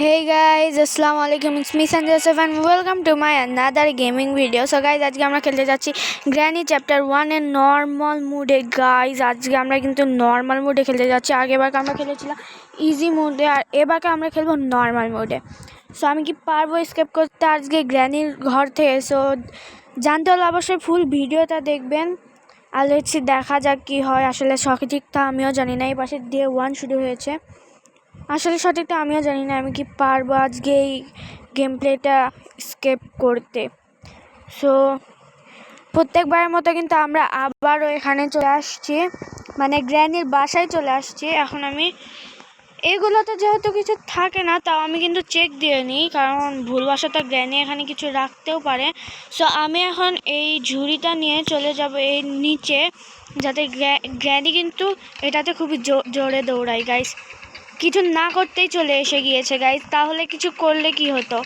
Hey guys, assalamu alaikum. It's me Sanjay Yusuf and welcome to my another gaming video. So guys, আজকে আমরা খেলতে যাচ্ছি granny chapter 1 এর normal মোডে guys. আজকে আমরা কিন্তু নরমাল মোডে খেলতে যাচ্ছি। আগেরবার আমরা খেলেছিলাম ইজি মোডে আর এবারকে আমরা খেলবো নরমাল মোডে। সো আমি কি পারবো স্কেপ করতে আজকে গ্র্যানির ঘর থেকে? সো জানতে হলে অবশ্যই ফুল ভিডিওটা দেখবেন। আর হচ্ছে দেখা যাক কী হয়। আসলে সঠিকটা আমিও জানি না। এই পাশে ডে 1 শুরু হয়েছে। আসলে সঠিকটা আমিও জানি না আমি কি পারবো আজকে এই গেম প্লেটা স্কেপ করতে। সো প্রত্যেকবারের মতো কিন্তু আমরা আবারও এখানে চলে আসছি, মানে গ্র্যানির বাসায় চলে আসছি। এখন আমি এইগুলোতে যেহেতু কিছু থাকে না, তাও আমি কিন্তু চেক দিয়ে নিই, কারণ ভুলবশত গ্র্যানি এখানে কিছু রাখতেও পারে। সো আমি এখন এই ঝুড়িটা নিয়ে চলে যাব এই নিচে, যাতে গ্র্যানি কিন্তু এটাতে খুবই জোরে দৌড়ায় গাইস। কিছু না করতেই চলে এসে গিয়েছে গাইস, তাহলে কিছু করলে কি হতো?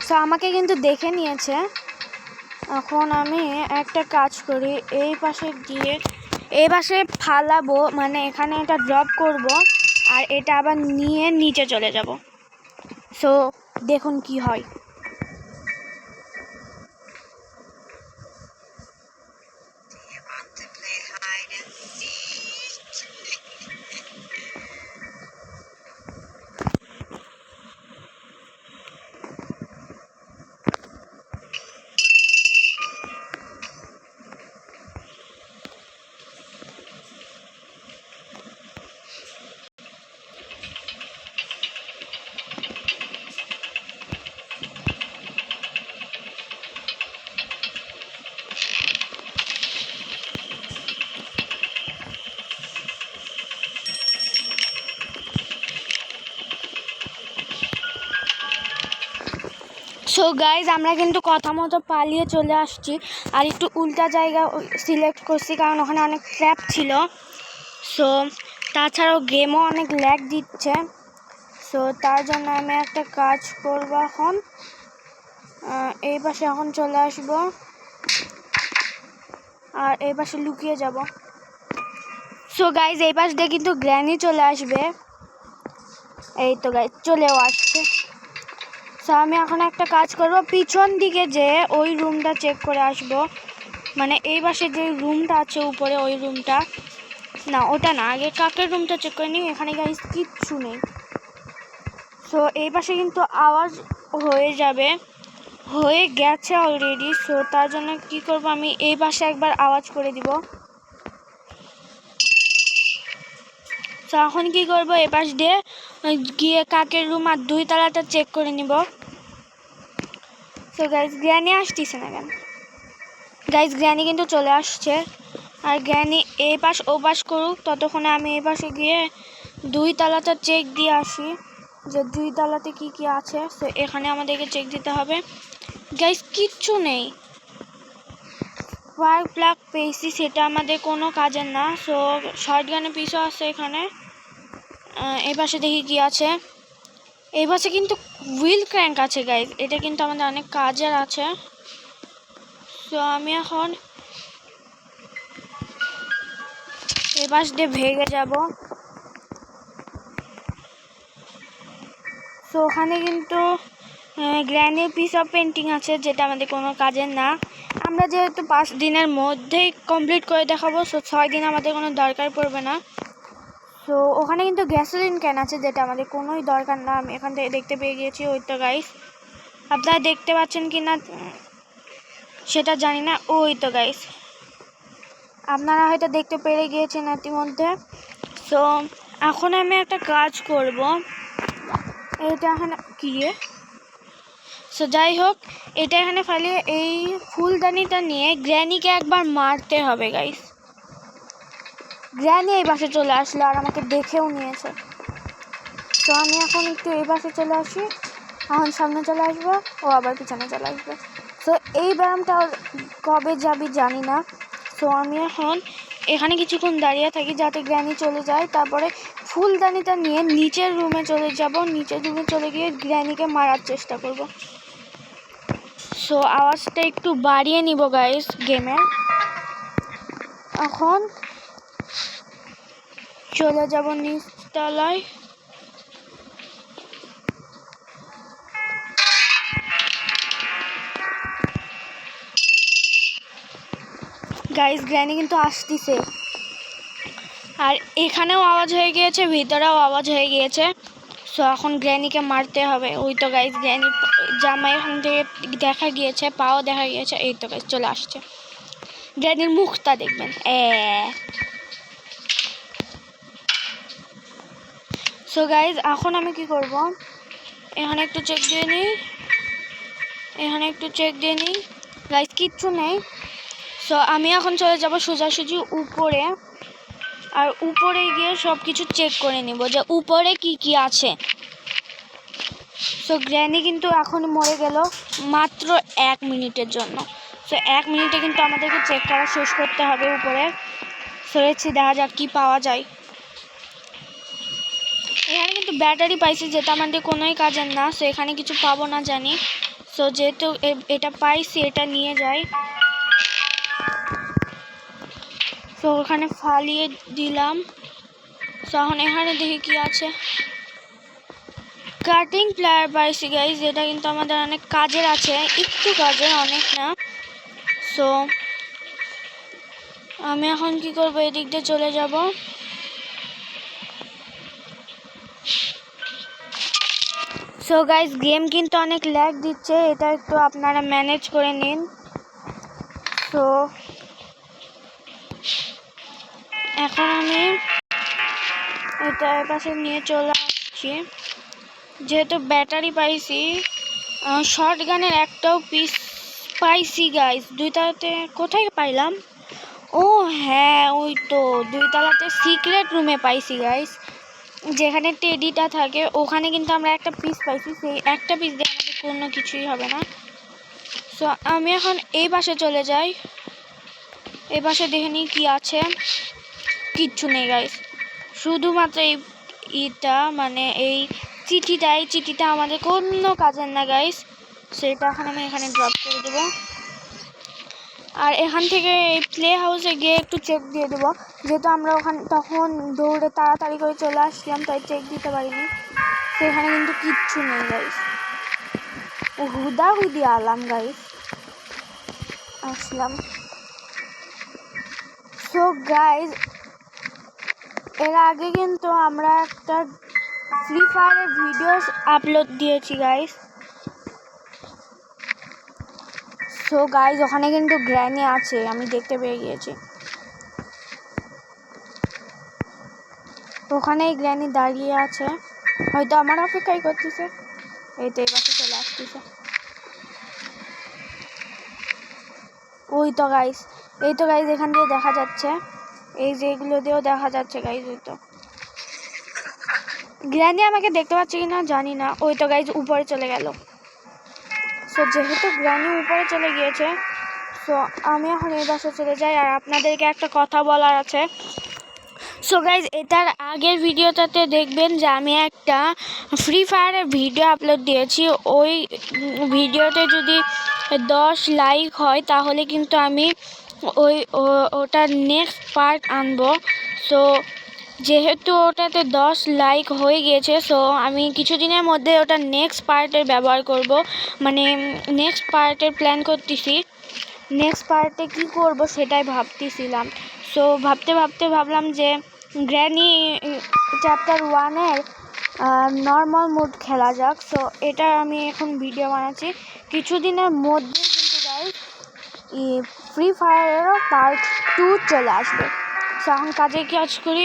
সো আমাকে কিন্তু দেখে নিয়েছে। এখন আমি একটা কাজ করি, এই পাশে দিয়ে এই পাশে ফালাবো, মানে এখানে এটা ড্রপ করব আর এটা আবার নিয়ে নিচে চলে যাব। সো দেখুন কি হয়। সো গাইজ আমরা কিন্তু কথা মতো পালিয়ে চলে আসছি, আর একটু উল্টা জায়গা সিলেক্ট করছি কারণ ওখানে অনেক ট্র্যাপ ছিল। সো তাছাড়াও গেমও অনেক ল্যাগ দিচ্ছে। সো তার জন্য আমি একটা কাজ করব, এখন এই পাশে এখন চলে আসব আর এই পাশে লুকিয়ে যাব। সো গাইজ এই পাশ দিয়ে কিন্তু গ্র্যানি চলে আসবে। এই তো গাইজ চলেও আসছে। সো আমি এখন একটা কাজ করব, পিছন দিকে যে ওই রুমটা চেক করে আসব, মানে এই পাশে যে রুমটা আছে উপরে ওই রুমটা, না ওটা না, আগে কাকের রুমটা চেক করে নিই। এখানে গাইজ কিচ্ছু নেই। সো এই পাশে কিন্তু আওয়াজ হয়ে গেছে অলরেডি। সো তার জন্য কি করব, আমি এই পাশে একবার আওয়াজ করে দিব। সো এখন কি করব, এই পাশ দিয়ে গিয়ে কাকের রুম আর 2 তলাটা চেক করে নিব। সো গাইজ গ্র্যানি আসতেছে না কেন? গাইজ গ্র্যানি কিন্তু চলে আসছে, আর গ্র্যানি এই পাশ ও পাশ করুক, ততক্ষণে আমি এই পাশে গিয়ে 2 তলাটা চেক দিয়ে আসি যে 2 তলাতে কি কি আছে। সো এখানে আমাদেরকে চেক দিতে হবে। গাইজ কিচ্ছু নেই। ফায়ার প্লাগ পেয়েছি, সেটা আমাদের কোনো কাজের না। সো শর্টগানের পিছু আছে এখানে। এই পাশে দেখি কি আছে। এই পাশে কিন্তু হুইল ক্র্যাঙ্ক আছে গাইজ, এটা কিন্তু আমাদের অনেক কাজের আছে। সো আমি এখন এই পাশ দিয়ে ভেঙে যাব। সো ওখানে কিন্তু গ্র্যানির পিস অফ পেন্টিং আছে, যেটা আমাদের কোনো কাজের না। আমরা যেহেতু 5 দিনের মধ্যেই কমপ্লিট করে দেখাবো, সো 6 দিন আমাদের কোনো দরকার পড়বে না। সো ওখানে কিন্তু গ্যাসোলিন ক্যান আছে, যেটা আমাদের কোনোই দরকার না। আমি এখান থেকে দেখতে পেয়ে গিয়েছি। ওই তো গাইস, আপনারা দেখতে পাচ্ছেন কি না সেটা জানি না। ওই তো গাইস, আপনারা হয়তো দেখতে পেরে গিয়েছেন ইতিমধ্যে। সো এখন আমি একটা কাজ করব, এটা এখানে কি রে? সো যাই হোক, এটা এখানে ফালিয়ে এই ফুলদানিটা নিয়ে গ্র্যানিকে একবার মারতে হবে গাইস। গ্র্যানি এই পাশে চলে আসলো আর আমাকে দেখেও নিয়েছে। তো আমি এখন একটু এই পাশে চলে আসি, এখন সামনে চলে আসবো, ও আবার পিছনে চলে আসবে। সো এই ব্যায়ামটা কবে যাবি জানি না। সো আমি এখন এখানে কিছুক্ষণ দাঁড়িয়ে থাকি যাতে গ্র্যানি চলে যায়, তারপরে ফুলদানিটা নিয়ে নিচের রুমে চলে যাব। নিচের রুমে চলে গিয়ে গ্র্যানিকে মারার চেষ্টা করব। সো আওয়াজটা একটু বাড়িয়ে নিব গাইস গেমের। এখন চলে যাব নিচতলায়। গাইস গ্র্যানি কিন্তু আসতেছে, আর এখানেও আওয়াজ হয়ে গিয়েছে, ভিতরেও আওয়াজ হয়ে গিয়েছে। সো এখন গ্র্যানিকে মারতে হবে। ওই তো গাইস গ্র্যানি জামা এখান থেকে দেখা গিয়েছে, পাও দেখা গিয়েছে। এই তো গাইস চলে আসছে। গ্র্যানির মুখটা দেখবেন। সো গাইস এখন আমি কি করব, এখানে একটু চেক দিয়ে নিই, এখানে একটু চেক দিয়ে নিই। গাইস কিচ্ছু নেই। সো আমি এখন চলে যাব সোজাসুজি উপরে, আর উপরে গিয়ে সব কিছু চেক করে নিব যে উপরে কি কি আছে। সো গ্র্যানি কিন্তু এখন মরে গেল মাত্র 1 মিনিটের জন্য। সো 1 মিনিটে কিন্তু আমাদেরকে চেক করা শেষ করতে হবে উপরে। সো দেখা যাক কি পাওয়া যায়। এখানে কিন্তু ব্যাটারি পাইছি, যেটা আমাদের কোনোই কাজের না। সো এখানে কিছু পাবো না জানি। সো যেহেতু এটা পাইছি, এটা নিয়ে যাই। সো ওখানে ফালিয়ে দিলাম। সো এখন এখানে দেখি কি আছে। কাটিং প্লায়ার পাইছি গাইজ, যেটা কিন্তু আমাদের অনেক কাজের আছে, একটু কাজের, অনেক না। সো আমি এখন কি করবো, এদিক দিয়ে চলে যাব। সো গাইজ গেম কিন্তু অনেক ল্যাগ দিচ্ছে, এটা একটু আপনারা ম্যানেজ করে নিন। সো এখন আমি এটা পাশে নিয়ে চলে আসছি। যেহেতু ব্যাটারি পাইছি, শর্ট গানের একটাও পিস পাইছি গাইজ। 2তলাতে কোথায় পাইলাম? ও হ্যাঁ, ওই তো 2তলাতে সিক্রেট রুমে পাইছি গাইজ, যেখানে টেডিটা থাকে। ওখানে কিন্তু আমরা একটা পিস পাইছি, সেই একটা পিস দিয়ে আমাদের কোনো কিছুই হবে না। সো আমি এখন এই পাশে চলে যাই, এই পাশে দেখে নিই কি আছে। কিচ্ছু নেই গাইজ, শুধুমাত্র এইটা মানে এই চিঠিটা আমাদের কোনো কাজের না গাইজ। সেটা এখন আমি এখানে ড্রপ করে দেবো। আর এখান থেকে এই প্লে হাউসে গিয়ে একটু চেক দিয়ে দেবো, যেহেতু আমরা ওখানে তখন দৌড়ে তাড়াতাড়ি করে চলে আসলাম, তাই চেক দিতে পারিনি। সেখানে কিন্তু কিচ্ছু নেই গাইজ, হুদাহুদি আলাম গাইজ, আসলাম। সো গাইজ এর আগে কিন্তু আমরা একটা ফ্রি ফায়ারের ভিডিওস আপলোড দিয়েছি গাইজ। সো গাইজ ওখানে কিন্তু গ্র্যানি আছে, আমি দেখতে পেয়ে গিয়েছি। ওখানেই গ্র্যানি দাঁড়িয়ে আছে, হয়তো আমার অপেক্ষাই করতেছে। এই তো এবার চলে আসতেছে। ওই তো গাইজ, এই তো গাইজ এখান দিয়ে দেখা যাচ্ছে, এই যে এগুলো দিয়েও দেখা যাচ্ছে গাইজ। ওই তো গ্র্যানি আমাকে দেখতে পাচ্ছে কিনা জানি না। ওই তো গাইজ উপরে চলে গেল। সো যেহেতু গ্র্যানি উপরে চলে গিয়েছে, সো আমি এখন এই বাসে চলে যাই। আর আপনাদেরকে একটা কথা বলার আছে। সো গাইজ এটার আগের ভিডিওটাতে দেখবেন যে আমি একটা ফ্রি ফায়ারের ভিডিও আপলোড দিয়েছি। ওই ভিডিওতে যদি 10 লাইক হয় তাহলে কিন্তু আমি ওটার নেক্সট পার্ট আনবো। সো যেহেতু ওটাতে 10 লাইক হয়ে গিয়েছে, সো আমি কিছুদিনের মধ্যে ওটা নেক্সট পার্টের ব্যবহার করব, মানে নেক্সট পার্টের প্ল্যান করতেছি। নেক্সট পার্টে কী করব সেটাই ভাবতেছিলাম। সো ভাবলাম যে গ্র্যানি চ্যাপ্টার 1-এর নর্মাল মোড খেলা যাক। সো এটা আমি এখন ভিডিও বানাচ্ছি। কিছুদিনের মধ্যে কিন্তু গাইজ ফ্রি ফায়ারেরও পার্ট 2 চলে আসবে। সো এখন কাজে কাজ করি।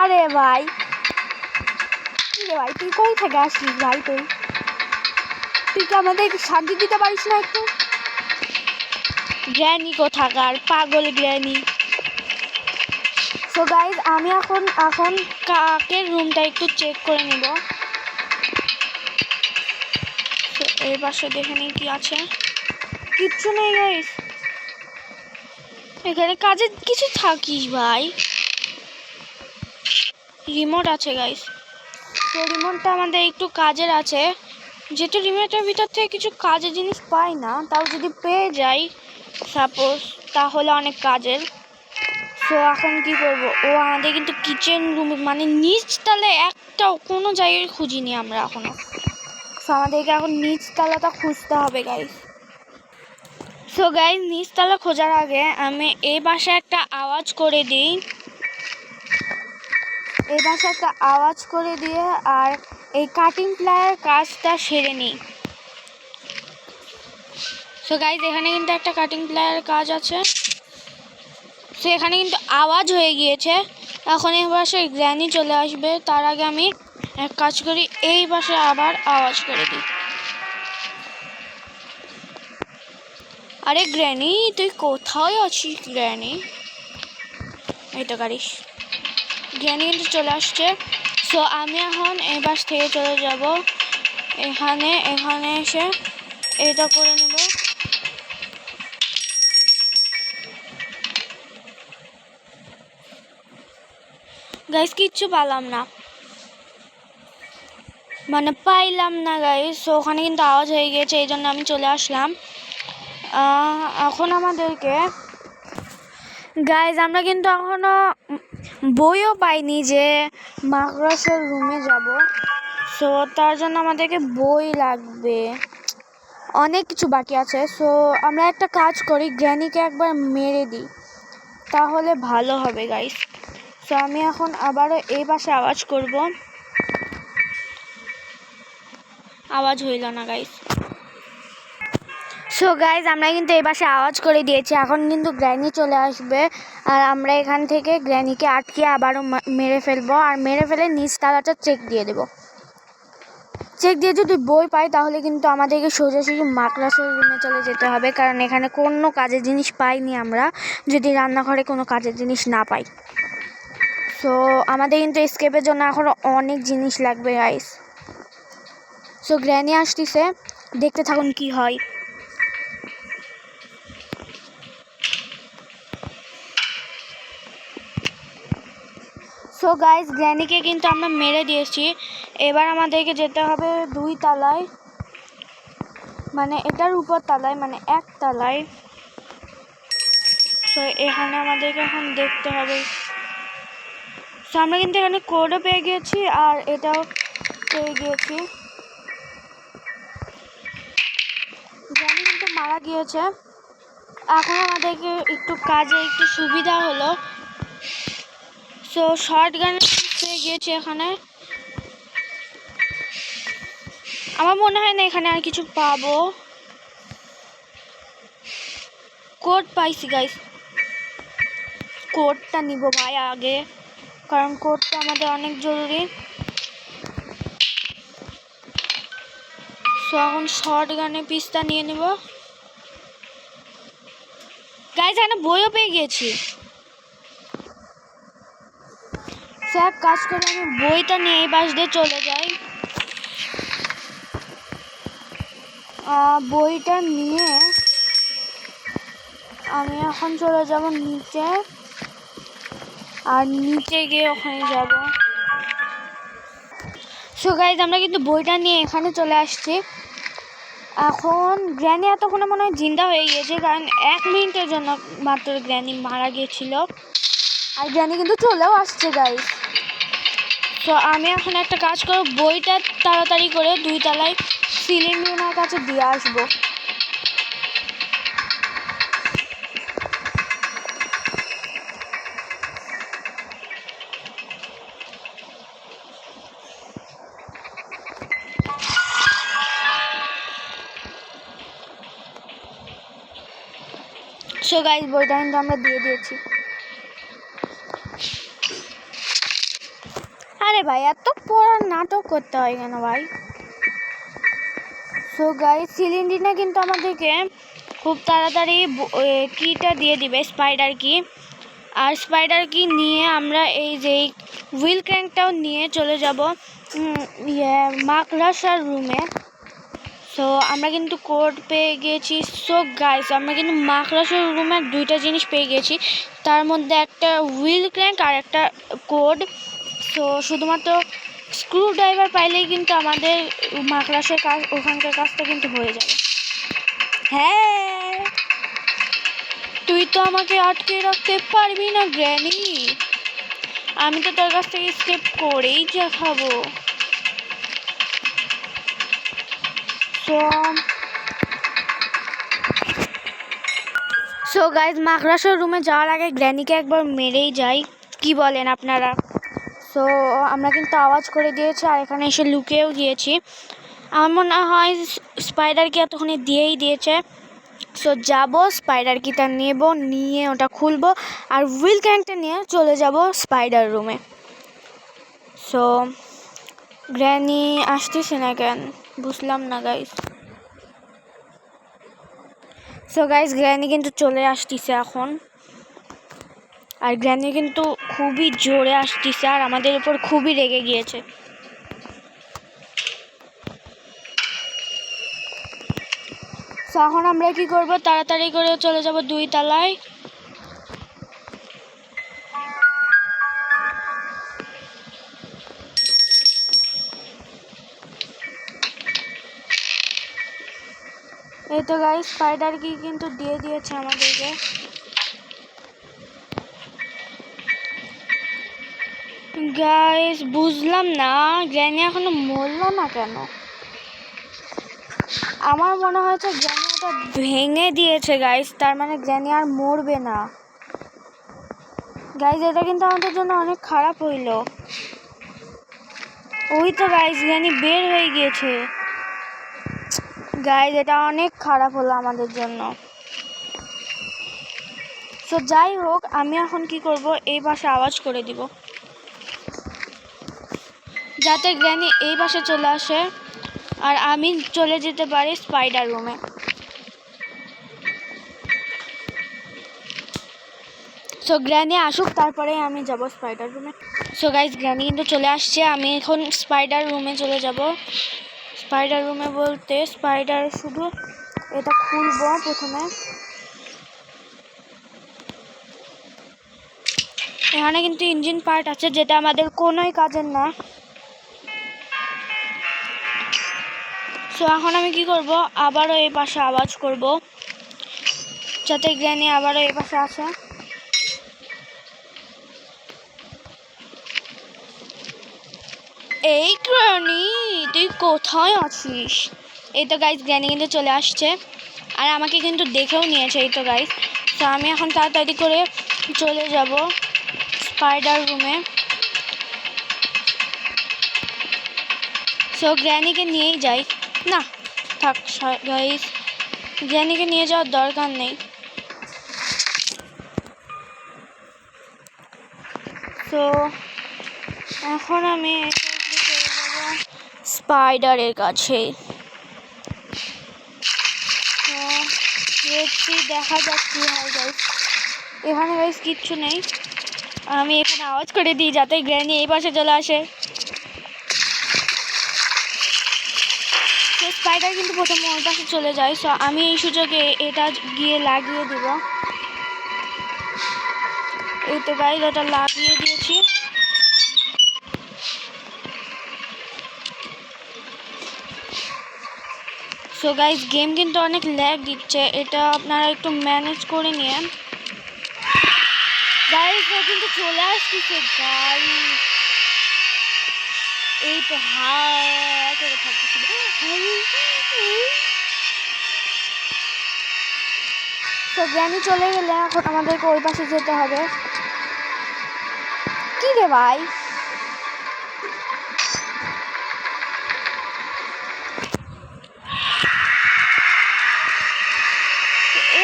আরে ভাই ভাই তুই কই থেকে আসিস ভাই? তুই কি আমাদের শান্তি দিতে পারিস না একটু? গ্র্যানি কোথাকার, পাগল গ্র্যানি। সো গাইজ আমি এখন কাকের রুমটা একটু চেক করে নেব। তো এই পাশে দেখে নিই কি আছে। কিচ্ছু নেই গাইজ, এখানে কাজে কিছু থাকিস ভাই। রিমোট আছে গাইজ, তো রিমোটটা আমাদের একটু কাজের আছে। যেহেতু রিমোটের ভিতর থেকে কিছু কাজের জিনিস পাই না, তাও যদি পেয়ে যাই সাপোজ, তাহলে অনেক কাজের। সো এখন কি করব, ও আমাদের কিন্তু কিচেন রুম মানে নিচতলে একটাও কোনো জায়গায় খুঁজিনি আমরা এখনও। সো আমাদেরকে এখন নিচতলাটা খুঁজতে হবে গাইজ। সো গাইজ নিচতলা খোঁজার আগে আমি এই পাশে একটা আওয়াজ করে দিই, এই পাশে একটা আওয়াজ করে দিয়ে আর এই কাটিং প্লায়ের কাজটা সেরে নিই। সো গাইজ এখানে কিন্তু একটা কাটিং প্লায়ের কাজ আছে। সো এখানে কিন্তু আওয়াজ হয়ে গিয়েছে, এখন এই পাশে গ্র্যানি চলে আসবে। তার আগে আমি এক কাজ করি, এই পাশে আবার আওয়াজ করে দিই। আরে গ্র্যানি তুই কোথায় আছিস গ্র্যানি? এই তো গাড়িস, গ্র্যানি কিন্তু চলে আসছে। সো আমি এখন এই পাশ থেকে চলে যাব এখানে, এখানে এসে এটা করে নেব। গাইস কিচ্ছু পাইলাম না গাইস। সো ওখানে কিন্তু আওয়াজ হয়ে গিয়েছে, এই জন্য আমি চলে আসলাম। এখন আমাদেরকে গাইস আমরা কিন্তু এখনো বইও পাইনি যে মাকড়সার রুমে যাব। সো তার জন্য আমাদেরকে বই লাগবে, অনেক কিছু বাকি আছে। সো আমরা একটা কাজ করি, গ্র্যানিকে একবার মেরে দিই, তাহলে ভালো হবে গাইস। সো আমি এখন আবারও এই পাশে আওয়াজ করব, আওয়াজ হইল না গাইস। সো গাইজ আমরা কিন্তু এই পাশে আওয়াজ করে দিয়েছি, এখন কিন্তু গ্র্যানি চলে আসবে আর আমরা এখান থেকে গ্র্যানিকে আটকে আবারও মেরে ফেলবো। আর মেরে ফেলে নিচ তালাটা চেক দিয়ে দেবো। চেক দিয়ে যদি বই পাই তাহলে কিন্তু আমাদেরকে সোজাসুজি মাকড়সার রুমে চলে যেতে হবে, কারণ এখানে কোনো কাজের জিনিস পাইনি আমরা, যদি রান্নাঘরে কোনো কাজের জিনিস না পাই। সো আমাদের কিন্তু এসকেপের জন্য এখন অনেক জিনিস লাগবে গাইস। সো গ্র্যানি আসতেছে, দেখতে থাকুন কি হয়। সো গাইস গ্র্যানিকে কিন্তু আমরা মেরে দিয়েছি, এবার আমাদেরকে যেতে হবে 2 তলায়, মানে এটার উপর তলায়, মানে 1 তলায়। তো এখানে আমাদেরকে এখন দেখতে হবে। সো আমরা কিন্তু এখানে কোডও পেয়ে গিয়েছি আর এটাও পেয়ে গিয়েছি। গ্র্যানি কিন্তু মারা গিয়েছে, এখন আমাদেরকে একটু কাজে একটু সুবিধা হলো। সো শর্ট গান পেয়ে গিয়েছি এখানে, আমার মনে হয় না এখানে আর কিছু পাবো। কোড পাইছি গাইস, কোডটা নিব ভাই আগে, কারণ কোডটা আমাদের অনেক জরুরি। সো এখন শর্ট গানে পিসটা নিয়ে নেব গাইস। এখানে বইও পেয়ে গিয়েছি। সো এক কাজ করে আমি বইটা নিয়ে এই পাশ দিয়ে চলে যাই। বইটা নিয়ে আমি এখন চলে যাব নিচে, আর নিচে গিয়ে ওখানে যাব। সো গাইজ আমরা কিন্তু বইটা নিয়ে এখানে চলে আসছি। এখন গ্র্যানি এতক্ষণে মনে হয় জিন্দা হয়ে গিয়েছে, কারণ 1 মিনিটের জন্য মাত্র গ্র্যানি মারা গিয়েছিল, আর গ্র্যানি কিন্তু চলেও আসছে গাইজ। তো আমি এখন একটা কাজ করব, বইটা তাড়াতাড়ি করে 2 তলায় সিলিন্ডারের কাছে দিয়ে আসবো। সো গাইজ বইটা কিন্তু আমরা দিয়ে দিয়েছি। আরে ভাই এত পড়ার নাটক করতে হয় কেন ভাই? সো গাইজ সিলিন্ডিনা কিন্তু আমাদেরকে খুব তাড়াতাড়ি কিটা দিয়ে দিবে, স্পাইডার কি। আর স্পাইডার কি নিয়ে আমরা এই যে হুইল ক্র্যাঙ্কটাও নিয়ে চলে যাব মাকড়সার রুমে। সো আমরা কিন্তু কোড পেয়ে গেছি। সো গাইস আমরা কিন্তু মাকড়সার রুমে 2টা জিনিস পেয়ে গেছি, তার মধ্যে একটা হুইল ক্র্যাঙ্ক আর একটা কোড। সো শুধুমাত্র স্ক্রু ড্রাইভার পাইলেই কিন্তু আমাদের মাকড়সার কাজ, ওখানকার কাজটা কিন্তু হয়ে যাবে। হ্যাঁ তুই তো আমাকে আটকে রাখতে পারবি না গ্র্যানি, আমি তো তোর কাছ থেকে স্কেপ করেই দেখাবো। সো সো গাইজ মাকড়াসার রুমে যাওয়ার আগে গ্র্যানিকে একবার মেরেই যাই, কি বলেন আপনারা? সো আমরা কিন্তু আওয়াজ করে দিয়েছি আর এখানে এসে লুকিয়েও গিয়েছি। আমার মনে হয় স্পাইডার কি এতক্ষণে দিয়েই দিয়েছে। সো যাবো স্পাইডার কিটা নেব, নিয়ে ওটা খুলবো আর হুইল ক্যাংটা নিয়ে চলে যাব স্পাইডার রুমে। সো গ্র্যানি আসতেছে না কেন বুঝলাম না গাইজ। সো গাইজ গ্র্যানি কিন্তু চলে আসতেছে এখন, আর গ্র্যানি কিন্তু খুবই জোরে আসতেছে আর আমাদের উপর খুবই রেগে গিয়েছে। সো এখন আমরা কি করব, তাড়াতাড়ি করে চলে যাব 2 তলায়। এই তো গাইস স্পাইডার কি কিন্তু দিয়ে দিয়েছে আমাদেরকে। গাইস বুঝলাম না গ্র্যানি এখনো মরলো না কেন। আমার মনে হয়েছে গ্র্যানি ওটা ভেঙে দিয়েছে গাইস, তার মানে গ্র্যানি আর মরবে না। গাইস এটা কিন্তু আমাদের জন্য অনেক খারাপ হইলো। ওই তো গাইস গ্র্যানি বের হয়ে গিয়েছে। গাইস এটা অনেক খারাপ হলো আমাদের জন্য। সো যাই হোক আমি এখন কি করব, এই পাশে আওয়াজ করে দিব যাতে গ্র্যানি এই পাশে চলে আসে আর আমি চলে যেতে পারি স্পাইডার রুমে। সো গ্র্যানি আসুক তারপরে আমি যাব স্পাইডার রুমে। সো গাইস গ্র্যানি কিন্তু চলে আসছে, আমি এখন স্পাইডার রুমে চলে যাব। স্পাইডার রুমে বলতে স্পাইডার শুধু এটা খুলবো প্রথমে। এখানে কিন্তু ইঞ্জিন পার্ট আছে যেটা আমাদের কোনোই কাজের না। সো এখন আমি কি করব, আবারও এই পাশে আওয়াজ করব যাতে গ্র্যানি আবারও এই পাশে আসে। এই গ্র্যানি তুই কোথায় আছিস? এই তো গাইস গ্র্যানি কিন্তু চলে আসছে আর আমাকে কিন্তু দেখেও নিয়েছে। এই তো গাইস তো আমি এখন তাড়াতাড়ি করে চলে যাব স্পাইডার রুমে। সো গ্র্যানিকে নিয়েই যাই, না থাক গাইস গ্র্যানিকে নিয়ে যাওয়ার দরকার নেই। তো এখন আমি স্পাইডারের কাছে দেখা যাক কি হয় গাইস। এখানে গাইস কিচ্ছু নেই, আমি এখানে আওয়াজ করে দিই যাতে গ্র্যানি এই পাশে চলে আসে। তো স্পাইডার কিন্তু প্রথমে ওই পাশে চলে যায়। সো আমি এই সুযোগে এটা গিয়ে লাগিয়ে দিব। এই তো গাইস ওটা লাগিয়ে দিয়েছি। সো গাইস গেম কিন্তু অনেক ল্যাগ দিচ্ছে, এটা আপনারা একটু ম্যানেজ করে নিন। গাইস ও কিন্তু চলে আসছে গাইস, এই তো করে থাকতেছিল। তো গ্র্যানি চলে গেলে এখন আমাদেরকে ওই পাশে যেতে হবে। কি রে ভাই,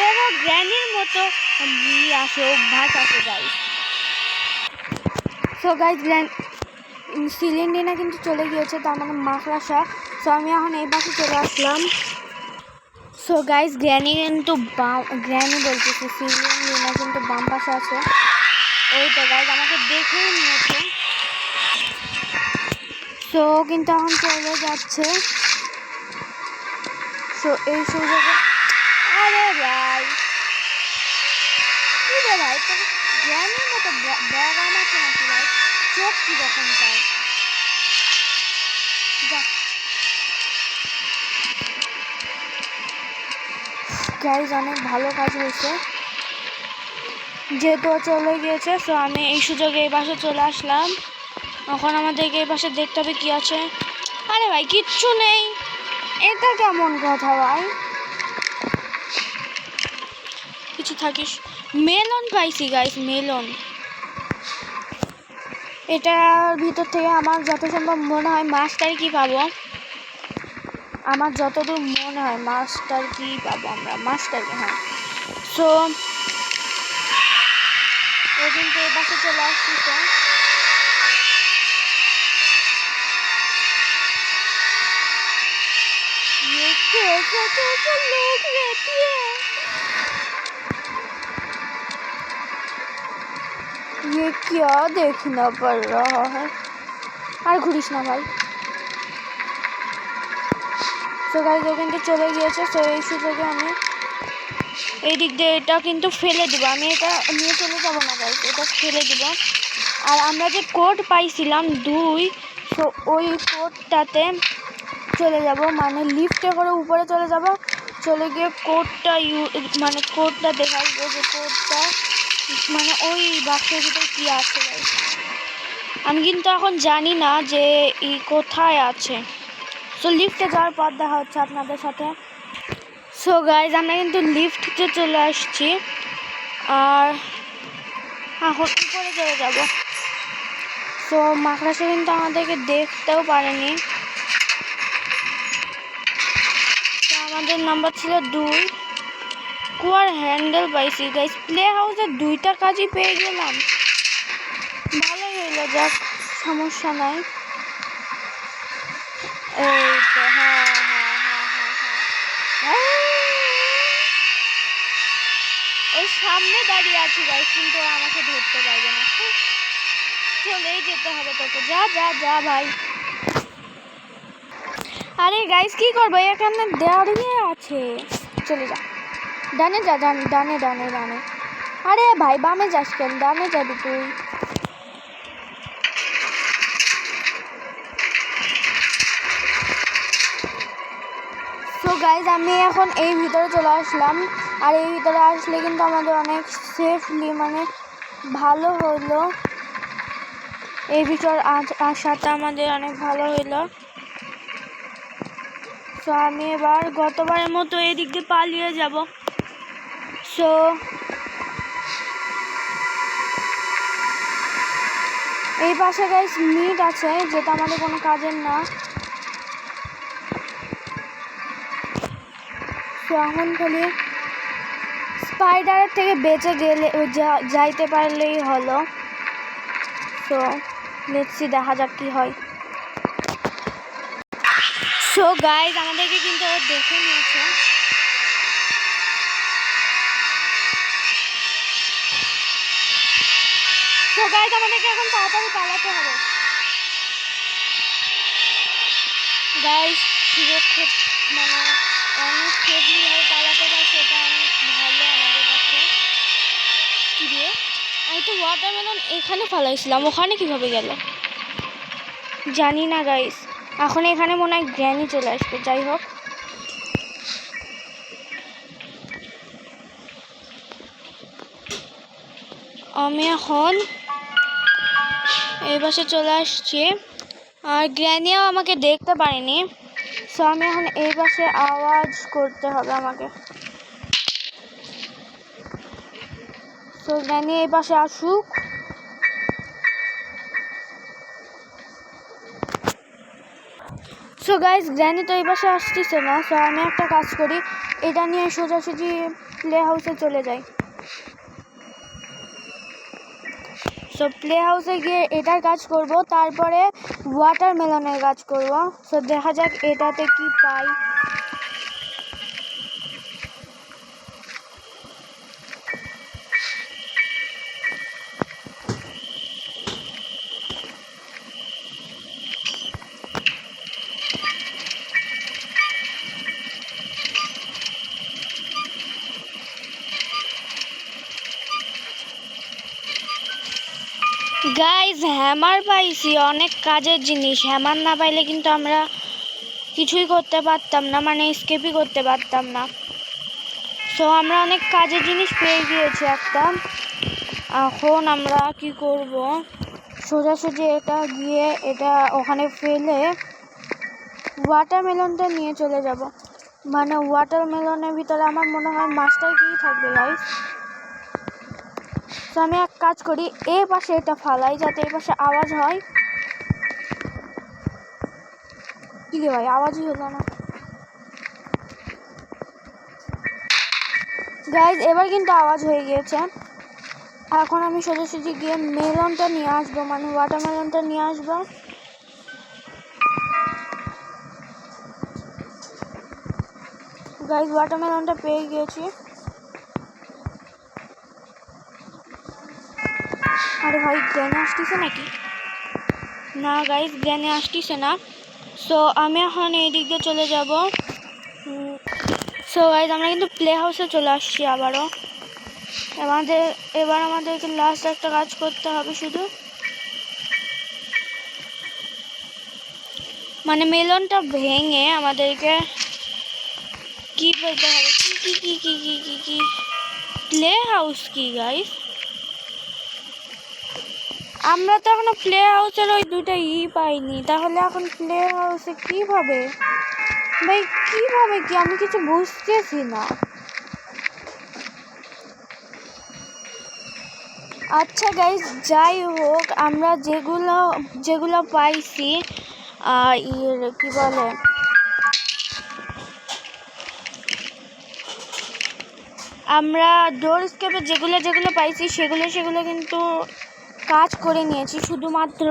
এরও গ্র্যানির মতো আসে অভ্যাস আছে গাইস। সো গাইস সিলিন্ডিনা কিন্তু চলে গিয়েছে, তার মানে মাকড়াসা। সো আমি এখন এই পাশে চলে আসলাম। সো গাইস গ্র্যানি কিন্তু গ্র্যানি বলতেছি সিলিন্ডিনা কিন্তু বাম পাশে আছে। ওই তো গাইস আমাকে দেখেই নিয়েছে। সো কিন্তু এখন চলে যাচ্ছে। সো এই সুযোগে আরে ভাই কি রে ভাই, তো গ্র্যানির মতো ব্যাগাম আছে নাকি ভাই, চোখ কি রকম তাই। গাইস অনেক ভালো কাজ হয়েছে যেহেতু চলে গিয়েছে। সো আমি এই সুযোগে এই পাশে চলে আসলাম। এখন আমাদেরকে এই পাশে দেখতে হবে কি আছে। আরে ভাই কিচ্ছু নেই, এটা কেমন কথা ভাই, কিছু থাকিস। মেলন পাইছি গাইস, মেলন। এটার ভিতর থেকে আমার যত সম্ভব মনে হয় মাস্টার কি পাবো। আমার যতদূর মনে হয় মাস্টার কি পাবো আমরা, মাস্টার কি। হ্যাঁ, সো ও কিন্তু এই পাশে চলে আসছে। लोग रहती है, ये क्या देखना पड़ रहा है। আর ঘুরিস না ভাই। তো গাইস ও কিন্তু চলে গিয়েছে। তো এই সুযোগে আমি এই দিক দিয়ে এটা কিন্তু ফেলে দিব। আমি এটা নিয়ে চলে যাব না গাইস, এটা ফেলে দিব। আর আমরা যে কোড পাইছিলাম 2, তো ওই কোডটাতে চলে যাব, মানে লিফটে করে উপরে চলে যাব। চলে গিয়ে কোডটা মানে কোডটা দেখে আসবো যে কোডটা মানে ওই বাক্সের ভিতরে কী আছে গাইস। আমি কিন্তু এখন জানি না যে এই কোথায় আছে। সো লিফটে যাওয়ার পর দেখা হচ্ছে আপনাদের সাথে। সো গাইজ আমরা কিন্তু লিফটে চলে আসছি আর এখন উপরে চলে যাব। সো মাকড়াসা কিন্তু আমাদেরকে দেখতেও পারেনি। তো আমাদের নাম্বার ছিল 2। কুয়ার হ্যান্ডেল পাইছি গাইজ। প্লে হাউসের 2টা কাজই পেয়ে গেলাম, ভালোই হইলো, যাক সমস্যা নাই। এই তো হ্যাঁ হ্যাঁ হ্যাঁ হ্যাঁ হ্যাঁ, ওই সামনে দাঁড়িয়ে আছি গাইজ, কিন্তু আমাকে ধরতে পারবে না। চলেই যেতে হবে তোকে, যা যা যা ভাই। আরে গাইজ কি করবো, এখানে দাঁড়িয়ে আছে, চলে যা, ডানে যা, ডানে ডানে ডানে ডানে। আরে ভাই বামে যাস কেন, ডানে যাবি তুই। সো গাইজ আমি এখন এই ভিতরে চলে আসলাম। আর এই ভিতরে আসলে কিন্তু আমাদের অনেক সেফলি মানে ভালো হলো, এই ভিতর আসাটা আমাদের অনেক ভালো হইলো। সো আমি এবার গতবারের মতো এই দিক দিয়ে পালিয়ে যাব। সো এই পাশে গাইস মিট আছে, যেটা আমাদের কোনো কাজের না। সো এখন খালি স্পাইডারের থেকে বেঁচে গেলে যাইতে পারলেই হলো। সো লেটস সি, দেখা যাক কি হয়। সো গাইজ আমাদেরকে কিন্তু ও দেখে নিয়েছে। সো গাইজ আমাদেরকে এখন তাড়াতাড়ি পালাতে হবে গাইজ। সুরক্ষিত মানে অনেক সেফলিভাবে পালাতে পারছে, এটা অনেক ভালো আমাদের কাছে। কী দিয়ে আমি তো ওয়াটারমেলন এখানে ফালাইছিলাম, ওখানে কীভাবে গেল জানি না গাইজ। এখন এখানে মনে হয় গ্র্যানি চলে আসবে। যাই হোক, আমি এখন এই পাশে চলে আসছি আর গ্র্যানিও আমাকে দেখতে পারেনি। সো আমি এখন এই পাশে আওয়াজ করতে হবে আমাকে। সো গ্র্যানি এই পাশে আসুক। সো গাইজ গ্র্যানি তো এই পাশে আসতেছে না। সো আমি একটা কাজ করি, এটা নিয়ে সোজাসুজি প্লে হাউসে চলে যাই। সো প্লে হাউসে গিয়ে এটার কাজ করব, তারপরে ওয়াটারমেলনের কাজ করব। সো দেখা যাক এটাতে কি পাই। গাইজ হ্যামার পাইছি, অনেক কাজের জিনিস। হ্যামার না পাইলে কিন্তু আমরা কিছুই করতে পারতাম না, মানে স্কেপই করতে পারতাম না। সো আমরা অনেক কাজের জিনিস পেয়ে গিয়েছি একটা। এখন আমরা কি করব, সোজাসুজি এটা গিয়ে এটা ওখানে ফেলে ওয়াটারমেলনটা নিয়ে চলে যাব। মানে ওয়াটারমেলনের ভিতরে আমার মনে হয় মাস্টার কি থাকবে গাইজ। তো আমি এক কাজ করি, এই পাশে এটা ফালাই যাতে এই পাশে আওয়াজ হয়। কি রে ভাই, আওয়াজই হলো না। গাইজ এবার কিন্তু আওয়াজ হয়ে গিয়েছে। এখন আমি সোজাসুজি গিয়ে মেলনটা নিয়ে আসবো, মানে ওয়াটারমেলনটা নিয়ে আসবো। গাইজ ওয়াটারমেলনটা পেয়ে গিয়েছি। আরে ভাই গ্র্যানি আসতেছে নাকি? না গাইজ গ্র্যানি আসতেছে না। সো আমি এখন এই দিক দিয়ে চলে যাব। সো গাইজ আমরা কিন্তু প্লে হাউসে চলে আসছি আবারও। এবার আমাদেরকে লাস্ট একটা কাজ করতে হবে শুধু, মানে মেলনটা ভেঙে আমাদেরকে কি বলতে হবে, কি কি কি কি কি কি কি প্লে হাউস কি গাইজ? আমরা তো এখনো প্লে হাউসের ওই দুটো পাইনি, তাহলে এখন প্লে হাউসে কিভাবে ভাই, কিভাবে কি আমি কিছু বুঝতেছি না। আচ্ছা গাইজ যাই হোক, আমরা যেগুলো পাইছি কি বলে, আমরা ডোর স্কেপে যেগুলো পাইছি সেগুলো কিন্তু কাজ করে নিয়েছি, শুধুমাত্র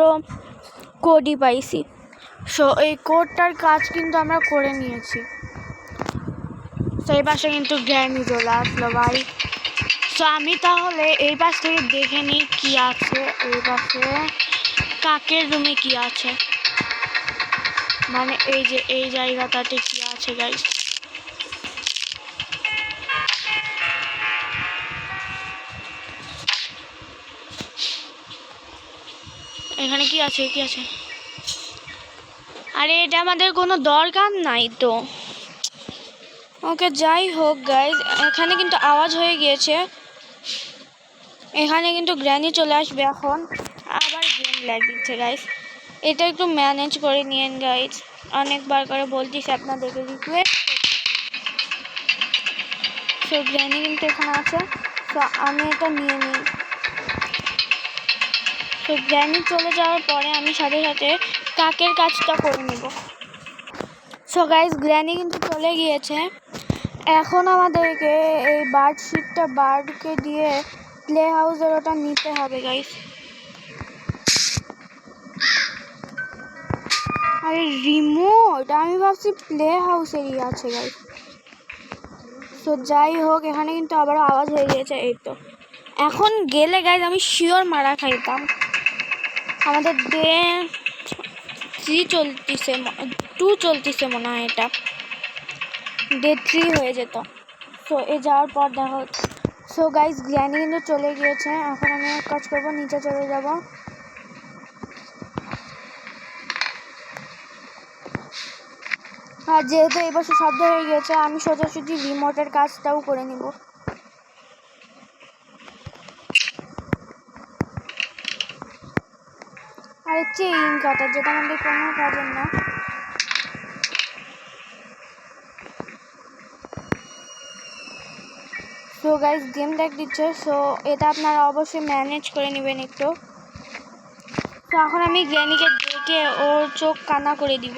কোডই পাইছি। সো এই কোডটার কাজ কিন্তু আমরা করে নিয়েছি। তো এই পাশে কিন্তু গ্র্যানি চলে আসলো ভাই। সো আমি তাহলে এই পাশ থেকে দেখে নিই কি আছে এই পাশে, কাকের রুমে কি আছে, মানে এই যে এই জায়গাটাতে কি আছে গাইস। এখানে কি আছে কি আছে? আরে এটা আমাদের কোনো দরকার নাই তো। ওকে যাই হোক গাইজ, এখানে কিন্তু আওয়াজ হয়ে গিয়েছে। এখানে কিন্তু গ্র্যানি চলে আসবে এখন। আবার গেম ল্যাগ দিচ্ছে গাইজ, এটা একটু ম্যানেজ করে নিয়েন গাইজ। অনেকবার করে বলতেছি আপনাদেরকে, রিকোয়েস্ট করতেছি। সো গ্র্যানি কিন্তু এখানে আছে, তো আমি এটা নিয়ে নিই। তো গ্র্যানি চলে যাওয়ার পরে আমি সাথে সাথে কাকের কাজটা করে নেব। সো গাইজ গ্র্যানি কিন্তু চলে গিয়েছে। এখন আমাদেরকে এই বার্ডকে দিয়ে প্লে হাউসের ওটা নিতে হবে গাইজ। আরে রিমোট, আমি ভাবছি প্লে হাউসেরই আছে গাইজ। সো যাই হোক, এখানে কিন্তু আবারও আওয়াজ হয়ে গিয়েছে। এই তো এখন গেলে গাইজ আমি শিওর মারা খাইতাম। আমাদের ডে 3 চলতেছে, 2 চলতেছে মনে হয়, এটা ডে 3 হয়ে যেত। সো এ যাওয়ার পর দেখা হচ্ছে। সো গাইজ গ্র্যানি কিন্তু চলে গিয়েছে। এখন আমি এক কাজ করবো, নিচে চলে যাব। আর যেহেতু এই বছর শব্দ হয়ে গিয়েছে, আমি সোজাসুজি রিমোটের কাজটাও করে নিব। আরে চেইন কাটার, যেটা আমাদের কোনো কাজের না। সো গাইজ গেম ল্যাগ দিচ্ছে, সো এটা আপনারা অবশ্যই ম্যানেজ করে নেবেন একটু। তো এখন আমি গ্র্যানিকে ডেকে ওর চোখ কানা করে দিব।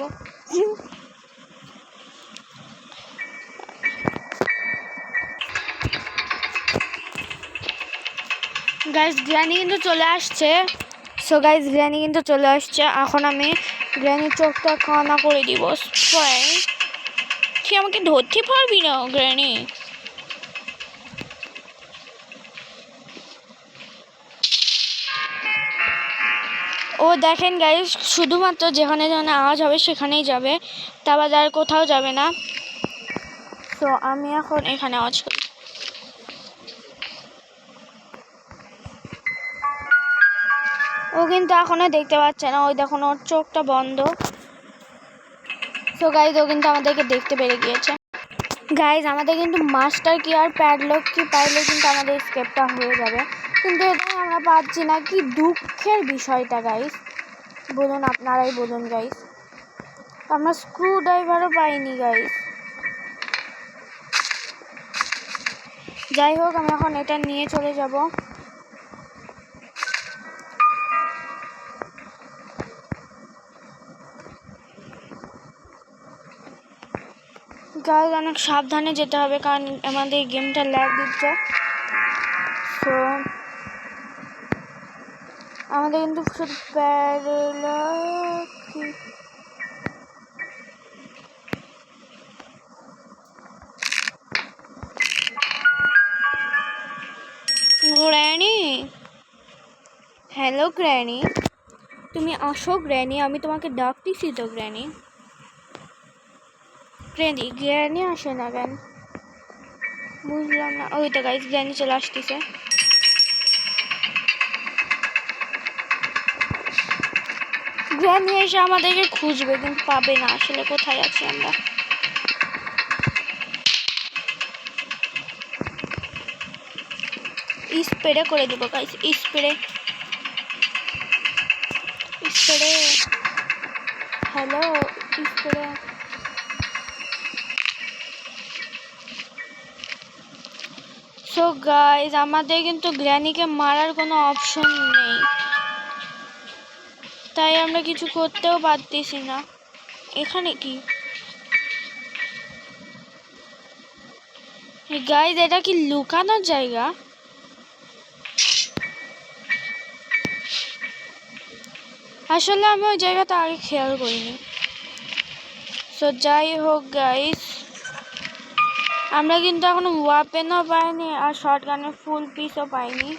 গাইজ গ্র্যানি কিন্তু চলে আসছে। সো গাইজ গ্র্যানি কিন্তু চলে আসছে। এখন আমি গ্র্যানির চোখটা কানা করে দিব। তুই আমাকে ধরতে পারবি না গ্র্যানি। ও দেখেন গাইজ, শুধুমাত্র যেখানে যেখানে আওয়াজ হবে সেখানেই যাবে, তারপর আর কোথাও যাবে না। তো আমি এখন এখানে আওয়াজ করি। ও কিন্তু এখনো দেখতে পাচ্ছে না, ওই দেখুন ওর চোখটা বন্ধ। সো গাইজ ও কিন্তু আমাদেরকে দেখতে পেরে গিয়েছে। গাইজ আমাদের কিন্তু মাস্টার কি আর প্যাডলক কি পাইলে কিন্তু আমাদের স্কেপটা হয়ে যাবে, কিন্তু এটাই আমরা পাচ্ছি না। কি দুঃখের বিষয়টা গাইজ, বলুন আপনারাই বলুন গাইজ। আমরা স্ক্রু ড্রাইভারও পাইনি গাইজ। যাই হোক, আমি এখন এটা নিয়ে চলে যাব। গাইজ অনেক সাবধানে যেতে হবে কারণ আমাদের গেমটা ল্যাগ দিচ্ছে। তো আমাদের কিন্তু শুধু গ্র্যানি, হ্যালো গ্র্যানি, তুমি আসো গ্র্যানি, আমি তোমাকে ডাকতেছি তো গ্র্যানি। গ্র্যানি আসে না কেন বুঝলাম না। ওই তো গাইজ গ্র্যানি চলে আসতেছে। গ্র্যানি এসে আমাদেরকে খুঁজবে কিন্তু পাবে না, আসলে কোথায় আছি আমরা। স্প্রে করে দেবো guys, spray. Hello spray. So guys আমাদের কিন্তু গ্র্যানিকে মারার কোনো অপশন নেই, তাই আমরা কিছু করতেও পারতেছি না। এখানে কি গাইজ, এটা কি লুকানোর জায়গা? আসলে আমি ওই জায়গাটা আগে খেয়াল করিনি। সো যাই হোক গাইজ, আমরা কিন্তু এখনো ওয়াপেনও পাইনি আর শটগানের ফুল পিসও পাইনি।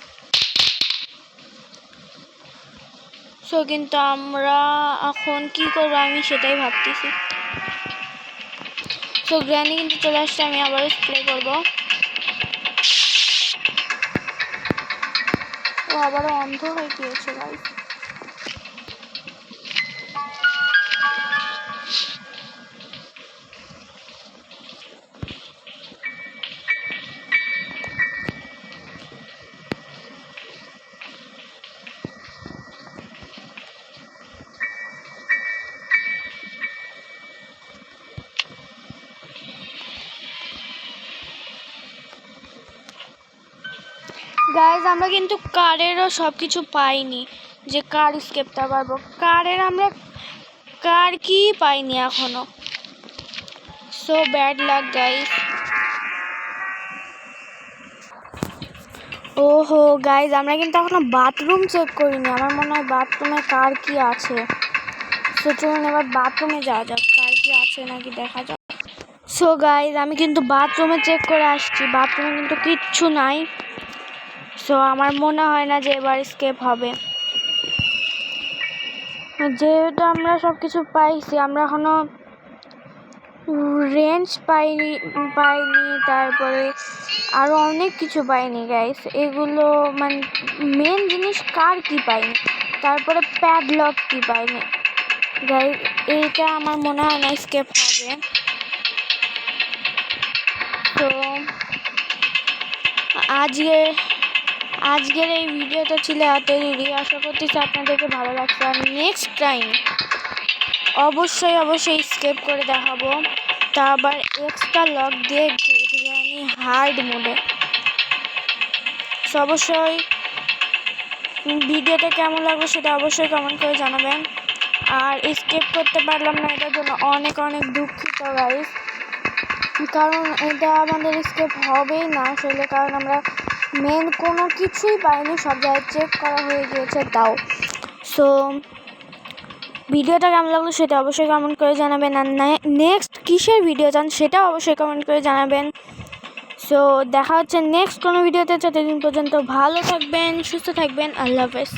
সো কিন্তু আমরা এখন কি করবো আমি সেটাই ভাবতেছি। সো গ্র্যানি কিন্তু চলে আসছে, আমি আবারও স্প্রে করবো। ও আবারও অন্ধ হয়ে গিয়েছে গাইজ। গাইজ আমরা কিন্তু কারেরও সব কিছু পাইনি যে কার স্কেপটা পারবো। আমরা কার কি পাইনি এখনো। So bad luck guys. ওহো গাইজ, আমরা কিন্তু এখনো বাথরুম চেক করিনি। আমার মনে হয় বাথরুমে কার কি আছে। সো চলুন এবার বাথরুমে যাওয়া যাক, কার কি আছে নাকি দেখা যাক। সো গাইজ আমি কিন্তু বাথরুমে চেক করে আসছি, বাথরুমে কিন্তু কিচ্ছু নাই। সো আমার মনে হয় না যে এবার স্কেপ হবে, যেহেতু আমরা সব কিছু পাইছি। আমরা এখনো রেঞ্জ পাইনি, তারপরে আরও অনেক কিছু পাইনি গাইস। এগুলো মানে মেন জিনিস কার কি পাইনি, তারপরে প্যাডলক কি পাইনি গাইস। এইটা আমার মনে হয় না স্কেপ হবে। তো আজকের এই ভিডিওটা ছিল এতই। আশা করতেছি আপনাদেরকে ভালো লাগছে। আর নেক্সট টাইম অবশ্যই স্কেপ করে দেখাবো, তা আবার এক্সট্রা লক দিয়ে গ্র্যানি হার্ড মোডে। অবশ্যই ভিডিওটা কেমন লাগবে সেটা অবশ্যই কমেন্ট করে জানাবেন। আর স্কেপ করতে পারলাম না, এটার জন্য অনেক দুঃখিত গাইস, কারণ এটা আমাদের স্কেপ হবেই না আসলে, কারণ আমরা মেন কোনো কিছুই পাইনি, সব জায়গায় চেক করা হয়ে গিয়েছে তাও। সো ভিডিওটা কেমন লাগলো সেটা অবশ্যই কমেন্ট করে জানাবেন। আর নেক্সট কিসের ভিডিও চান সেটাও অবশ্যই কমেন্ট করে জানাবেন। সো দেখা হচ্ছে নেক্সট কোনো ভিডিওতে। ততদিন পর্যন্ত ভালো থাকবেন, সুস্থ থাকবেন। আল্লাহ হাফেজ।